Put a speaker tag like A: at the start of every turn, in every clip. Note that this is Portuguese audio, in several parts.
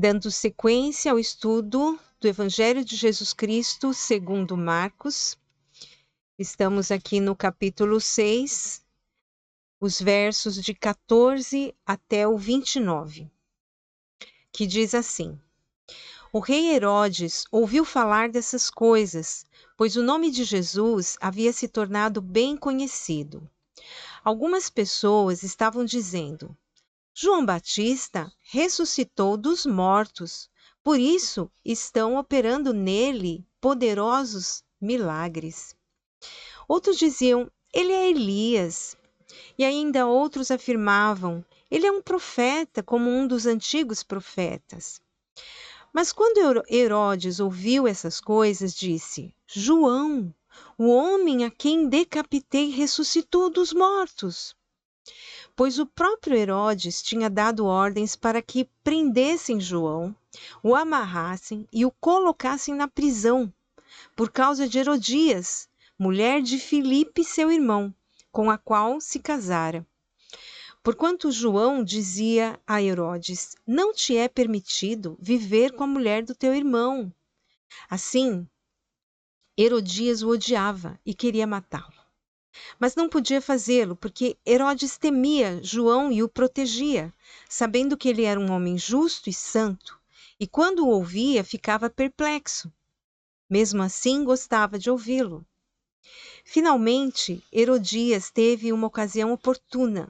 A: Dando sequência ao estudo do Evangelho de Jesus Cristo segundo Marcos, estamos aqui no capítulo 6, os versos de 14 até o 29, que diz assim: O rei Herodes ouviu falar dessas coisas, pois o nome de Jesus havia se tornado bem conhecido. Algumas pessoas estavam dizendo: João Batista ressuscitou dos mortos, por isso estão operando nele poderosos milagres. Outros diziam: ele é Elias. E ainda outros afirmavam: ele é um profeta, como um dos antigos profetas. Mas quando Herodes ouviu essas coisas, disse: João, o homem a quem decapitei, ressuscitou dos mortos. Pois o próprio Herodes tinha dado ordens para que prendessem João, o amarrassem e o colocassem na prisão, por causa de Herodias, mulher de Filipe, seu irmão, com a qual se casara. Porquanto João dizia a Herodes: Não te é permitido viver com a mulher do teu irmão. Assim, Herodias o odiava e queria matá-lo. Mas não podia fazê-lo, porque Herodes temia João e o protegia, sabendo que ele era um homem justo e santo, e quando o ouvia ficava perplexo. Mesmo assim, gostava de ouvi-lo. Finalmente, Herodias teve uma ocasião oportuna.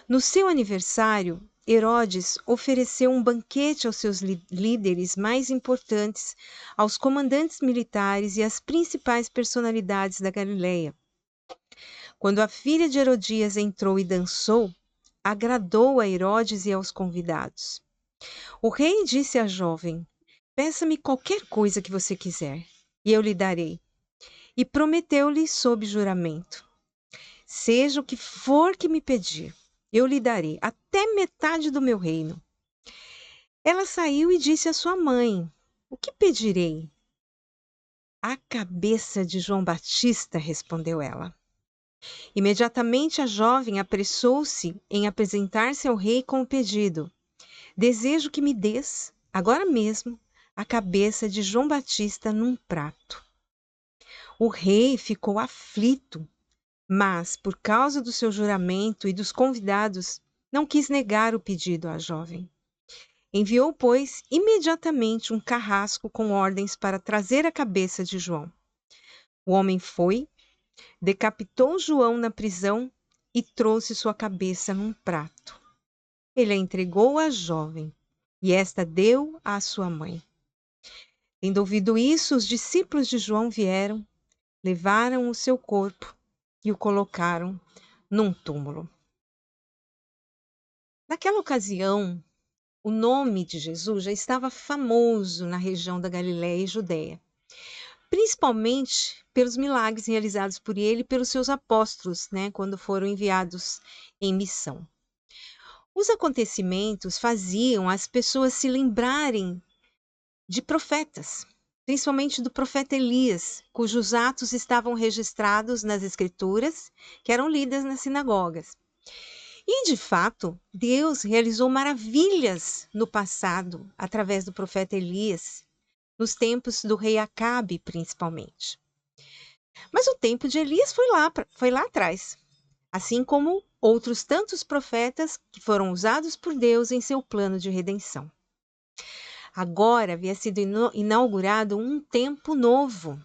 A: No seu aniversário, Herodes ofereceu um banquete aos seus líderes mais importantes, aos comandantes militares e às principais personalidades da Galileia. Quando a filha de Herodias entrou e dançou, agradou a Herodes e aos convidados. O rei disse à jovem: Peça-me qualquer coisa que você quiser, e eu lhe darei. E prometeu-lhe sob juramento: Seja o que for que me pedir, eu lhe darei até metade do meu reino. Ela saiu e disse à sua mãe: O que pedirei? A cabeça de João Batista, respondeu ela. Imediatamente a jovem apressou-se em apresentar-se ao rei com o pedido: Desejo que me des, agora mesmo, a cabeça de João Batista num prato. O rei ficou aflito, mas, por causa do seu juramento e dos convidados, não quis negar o pedido à jovem. Enviou, pois, imediatamente um carrasco com ordens para trazer a cabeça de João. O homem foi, decapitou João na prisão e trouxe sua cabeça num prato. Ele a entregou à jovem, e esta deu à sua mãe. Tendo ouvido isso, os discípulos de João vieram, levaram o seu corpo e o colocaram num túmulo. Naquela ocasião, o nome de Jesus já estava famoso na região da Galiléia e Judeia, principalmente pelos milagres realizados por ele e pelos seus apóstolos, quando foram enviados em missão. Os acontecimentos faziam as pessoas se lembrarem de profetas, principalmente do profeta Elias, cujos atos estavam registrados nas Escrituras, que eram lidas nas sinagogas. E, de fato, Deus realizou maravilhas no passado, através do profeta Elias, nos tempos do rei Acabe, principalmente. Mas o tempo de Elias foi lá atrás, assim como outros tantos profetas que foram usados por Deus em seu plano de redenção. Agora havia sido inaugurado um tempo novo,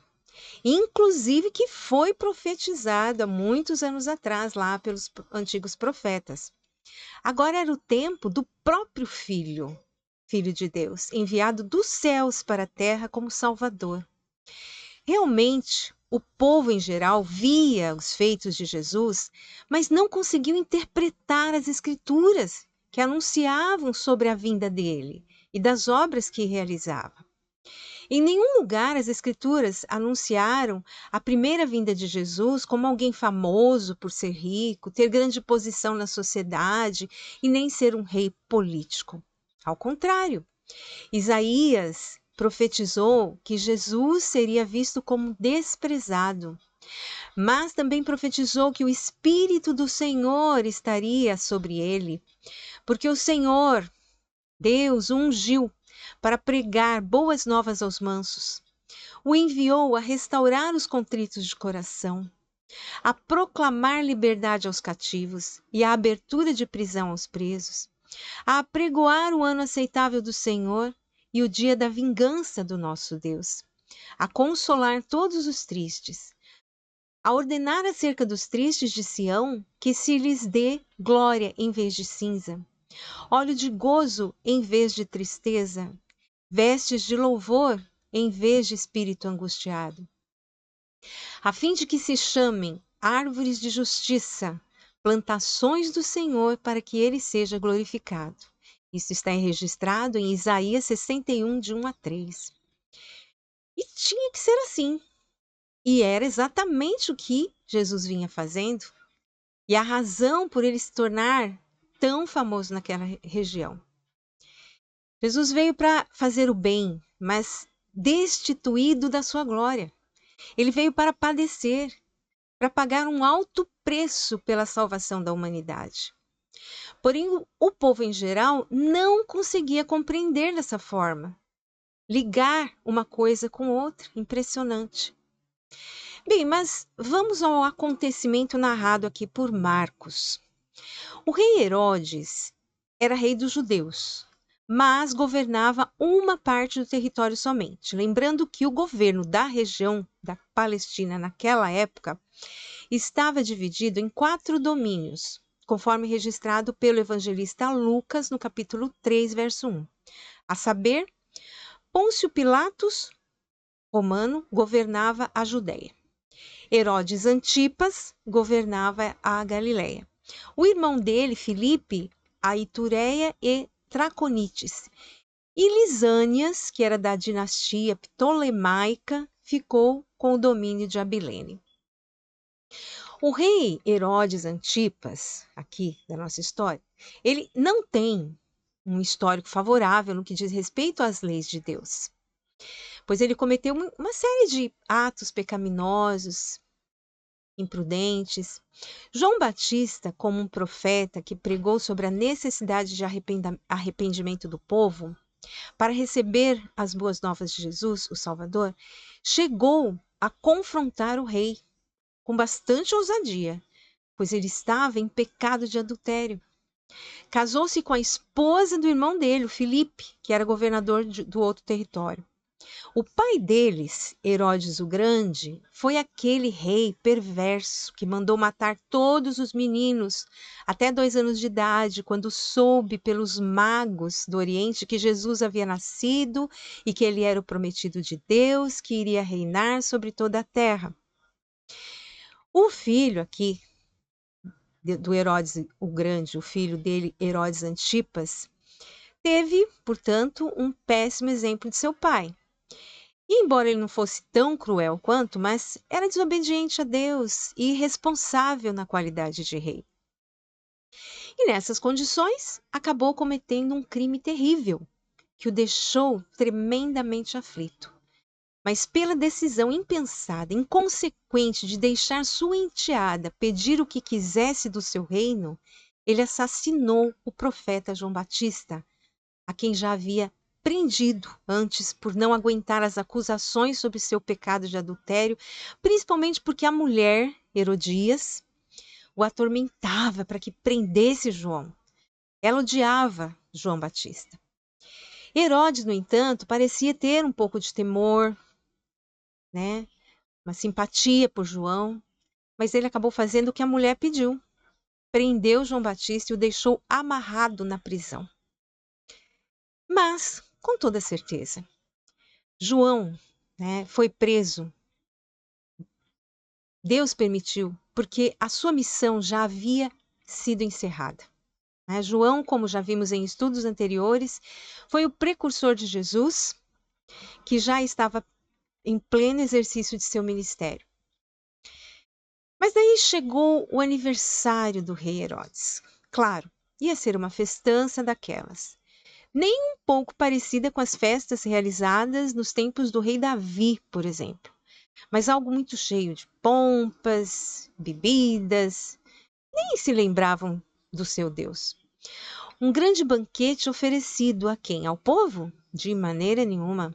A: inclusive que foi profetizado há muitos anos atrás lá pelos antigos profetas. Agora era o tempo do próprio Filho de Deus, enviado dos céus para a terra como Salvador. Realmente, o povo em geral via os feitos de Jesus, mas não conseguiu interpretar as Escrituras que anunciavam sobre a vinda dele e das obras que realizava. Em nenhum lugar as Escrituras anunciaram a primeira vinda de Jesus como alguém famoso por ser rico, ter grande posição na sociedade e nem ser um rei político. Ao contrário, Isaías profetizou que Jesus seria visto como desprezado, mas também profetizou que o Espírito do Senhor estaria sobre ele, porque o Senhor Deus o ungiu para pregar boas novas aos mansos. O enviou a restaurar os contritos de coração, a proclamar liberdade aos cativos e a abertura de prisão aos presos, a apregoar o ano aceitável do Senhor e o dia da vingança do nosso Deus, a consolar todos os tristes, a ordenar acerca dos tristes de Sião que se lhes dê glória em vez de cinza, óleo de gozo em vez de tristeza, vestes de louvor em vez de espírito angustiado, a fim de que se chamem árvores de justiça, plantações do Senhor, para que ele seja glorificado. Isso está registrado em Isaías 61, de 1 a 3. E tinha que ser assim. E era exatamente o que Jesus vinha fazendo. E a razão por ele se tornar tão famoso naquela região. Jesus veio para fazer o bem, mas destituído da sua glória. Ele veio para padecer, para pagar um alto preço pela salvação da humanidade. Porém, o povo em geral não conseguia compreender dessa forma, ligar uma coisa com outra. Impressionante. Bem, mas vamos ao acontecimento narrado aqui por Marcos. O rei Herodes era rei dos judeus, mas governava uma parte do território somente. Lembrando que o governo da região da Palestina naquela época estava dividido em 4 domínios, conforme registrado pelo evangelista Lucas no capítulo 3, verso 1. A saber, Pôncio Pilatos, romano, governava a Judéia. Herodes Antipas governava a Galiléia. O irmão dele, Filipe, a Itureia e Traconites. E Lisânias, que era da dinastia ptolemaica, ficou com o domínio de Abilene. O rei Herodes Antipas, aqui da nossa história, ele não tem um histórico favorável no que diz respeito às leis de Deus, pois ele cometeu uma série de atos pecaminosos, imprudentes. João Batista, como um profeta que pregou sobre a necessidade de arrependimento do povo para receber as boas novas de Jesus, o Salvador, chegou a confrontar o rei com bastante ousadia, pois ele estava em pecado de adultério. Casou-se com a esposa do irmão dele, o Filipe, que era governador do outro território. O pai deles, Herodes o Grande, foi aquele rei perverso que mandou matar todos os meninos até 2 anos de idade, quando soube pelos magos do Oriente que Jesus havia nascido e que ele era o prometido de Deus, que iria reinar sobre toda a terra. O filho aqui do Herodes o Grande, o filho dele, Herodes Antipas, teve, portanto, um péssimo exemplo de seu pai. E embora ele não fosse tão cruel quanto, mas era desobediente a Deus e irresponsável na qualidade de rei. E nessas condições, acabou cometendo um crime terrível, que o deixou tremendamente aflito. Mas pela decisão impensada, inconsequente de deixar sua enteada pedir o que quisesse do seu reino, ele assassinou o profeta João Batista, a quem já havia prendido antes por não aguentar as acusações sobre seu pecado de adultério, principalmente porque a mulher, Herodias, o atormentava para que prendesse João. Ela odiava João Batista. Herodes, no entanto, parecia ter um pouco de temor, né? Uma simpatia por João, mas ele acabou fazendo o que a mulher pediu. Prendeu João Batista e o deixou amarrado na prisão. Mas, com toda certeza, João, foi preso. Deus permitiu, porque a sua missão já havia sido encerrada. João, como já vimos em estudos anteriores, foi o precursor de Jesus, que já estava em pleno exercício de seu ministério. Mas daí chegou o aniversário do rei Herodes. Claro, ia ser uma festança daquelas. Nem um pouco parecida com as festas realizadas nos tempos do rei Davi, por exemplo. Mas algo muito cheio de pompas, bebidas, nem se lembravam do seu Deus. Um grande banquete oferecido a quem? Ao povo? De maneira nenhuma.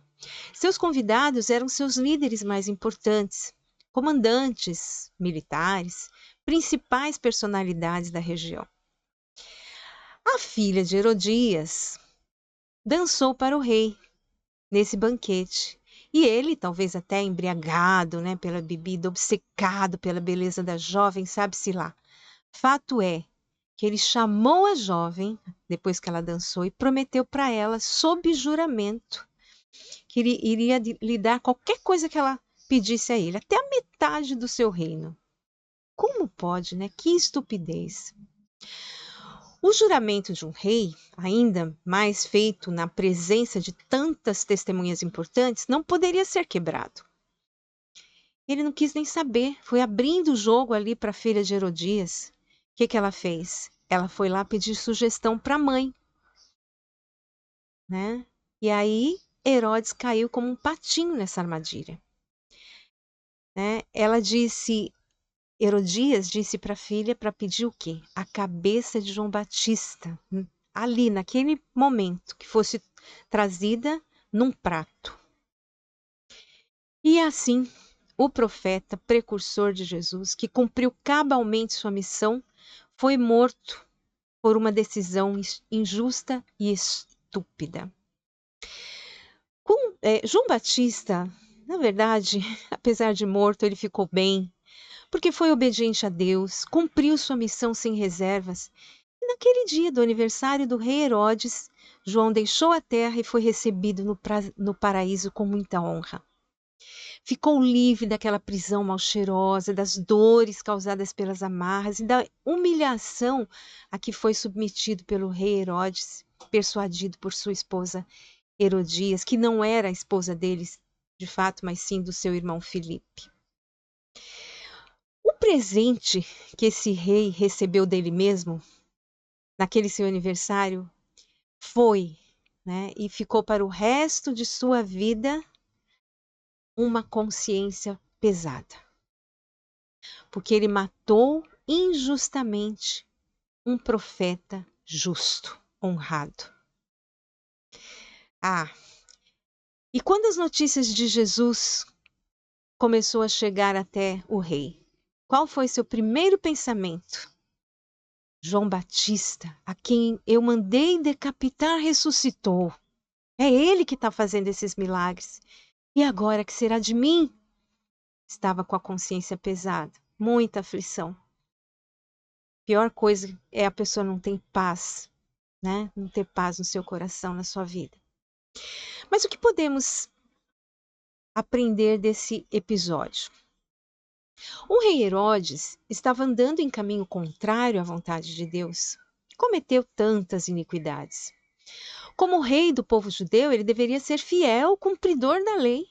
A: Seus convidados eram seus líderes mais importantes, comandantes militares, principais personalidades da região. A filha de Herodias dançou para o rei nesse banquete. E ele, talvez até embriagado, né, pela bebida, obcecado pela beleza da jovem, sabe-se lá. Fato é que ele chamou a jovem, depois que ela dançou, e prometeu para ela, sob juramento, que ele iria lhe dar qualquer coisa que ela pedisse a ele, até a metade do seu reino. Como pode, né? Que estupidez! O juramento de um rei, ainda mais feito na presença de tantas testemunhas importantes, não poderia ser quebrado. Ele não quis nem saber, foi abrindo o jogo ali para a filha de Herodias. O que ela fez? Ela foi lá pedir sugestão para a mãe, né? E aí Herodes caiu como um patinho nessa armadilha, né? Herodias disse para a filha para pedir o quê? A cabeça de João Batista, ali naquele momento, que fosse trazida num prato. E assim, o profeta precursor de Jesus, que cumpriu cabalmente sua missão, foi morto por uma decisão injusta e estúpida. João Batista, na verdade, apesar de morto, ele ficou bem, porque foi obediente a Deus, cumpriu sua missão sem reservas. E naquele dia do aniversário do rei Herodes, João deixou a terra e foi recebido no paraíso com muita honra. Ficou livre daquela prisão mal cheirosa, das dores causadas pelas amarras e da humilhação a que foi submetido pelo rei Herodes, persuadido por sua esposa Herodias, que não era a esposa deles, de fato, mas sim do seu irmão Filipe. O presente que esse rei recebeu dele mesmo, naquele seu aniversário, foi, né, e ficou para o resto de sua vida uma consciência pesada. Porque ele matou injustamente um profeta justo, honrado. E quando as notícias de Jesus começou a chegar até o rei, qual foi seu primeiro pensamento? João Batista, a quem eu mandei decapitar, ressuscitou. É ele que está fazendo esses milagres. E agora, que será de mim? Estava com a consciência pesada, muita aflição. Pior coisa é a pessoa não ter paz, né? Não ter paz no seu coração, na sua vida. Mas o que podemos aprender desse episódio? O rei Herodes estava andando em caminho contrário à vontade de Deus. Cometeu tantas iniquidades. Como rei do povo judeu, ele deveria ser fiel, cumpridor da lei.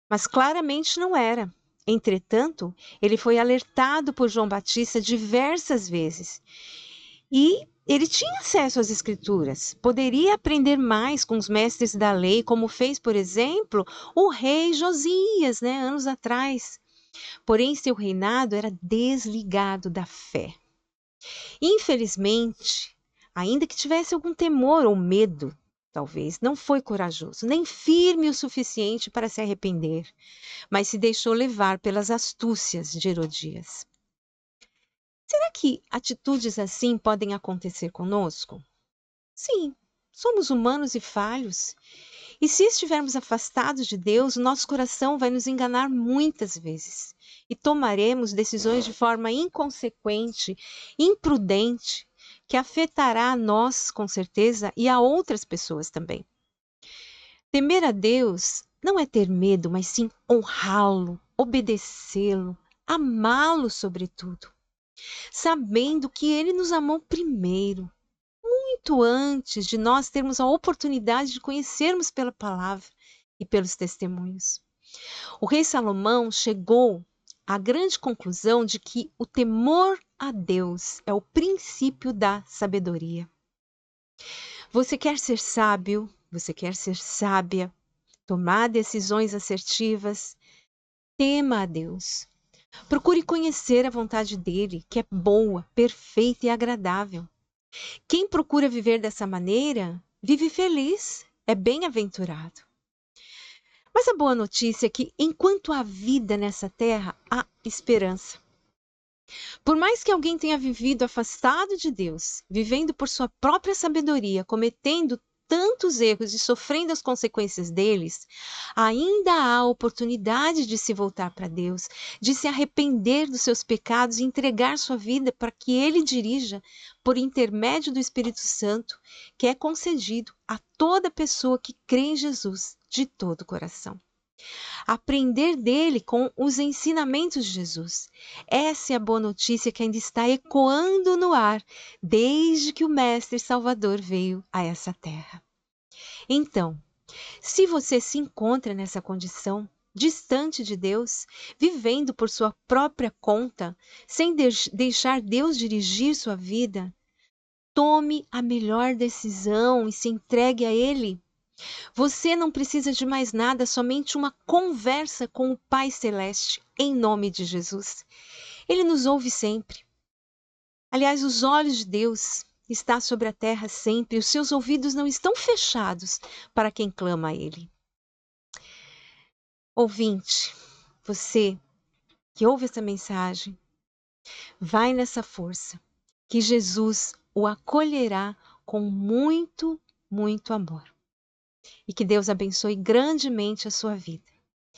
A: Mas claramente não era. Entretanto, ele foi alertado por João Batista diversas vezes. E ele tinha acesso às escrituras. Poderia aprender mais com os mestres da lei, como fez, por exemplo, o rei Josias, né, anos atrás. Porém, seu reinado era desligado da fé. Infelizmente, ainda que tivesse algum temor ou medo, talvez, não foi corajoso, nem firme o suficiente para se arrepender, mas se deixou levar pelas astúcias de Herodias. Será que atitudes assim podem acontecer conosco? Sim, somos humanos e falhos. E se estivermos afastados de Deus, o nosso coração vai nos enganar muitas vezes. E tomaremos decisões de forma inconsequente, imprudente, que afetará a nós, com certeza, e a outras pessoas também. Temer a Deus não é ter medo, mas sim honrá-lo, obedecê-lo, amá-lo sobretudo, sabendo que ele nos amou primeiro, muito antes de nós termos a oportunidade de conhecermos pela palavra e pelos testemunhos. O rei Salomão chegou à grande conclusão de que o temor a Deus é o princípio da sabedoria. Você quer ser sábio, você quer ser sábia, tomar decisões assertivas, tema a Deus. Procure conhecer a vontade dele, que é boa, perfeita e agradável. Quem procura viver dessa maneira, vive feliz, é bem-aventurado. Mas a boa notícia é que, enquanto há vida nessa terra, há esperança. Por mais que alguém tenha vivido afastado de Deus, vivendo por sua própria sabedoria, cometendo tantos erros e sofrendo as consequências deles, ainda há oportunidade de se voltar para Deus, de se arrepender dos seus pecados e entregar sua vida para que Ele dirija por intermédio do Espírito Santo, que é concedido a toda pessoa que crê em Jesus de todo o coração. Aprender dele com os ensinamentos de Jesus. Essa é a boa notícia que ainda está ecoando no ar desde que o Mestre Salvador veio a essa terra. Então, se você se encontra nessa condição, distante de Deus, vivendo por sua própria conta, sem deixar Deus dirigir sua vida, tome a melhor decisão e se entregue a Ele. Você não precisa de mais nada, somente uma conversa com o Pai Celeste, em nome de Jesus. Ele nos ouve sempre. Aliás, os olhos de Deus estão sobre a terra sempre, os seus ouvidos não estão fechados para quem clama a Ele. Ouvinte, você que ouve essa mensagem, vai nessa força, que Jesus o acolherá com muito, muito amor. E que Deus abençoe grandemente a sua vida.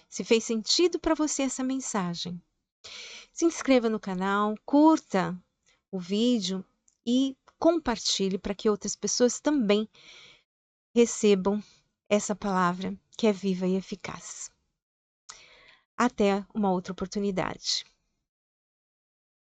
A: Se fez sentido para você essa mensagem, se inscreva no canal, curta o vídeo e compartilhe para que outras pessoas também recebam essa palavra que é viva e eficaz. Até uma outra oportunidade.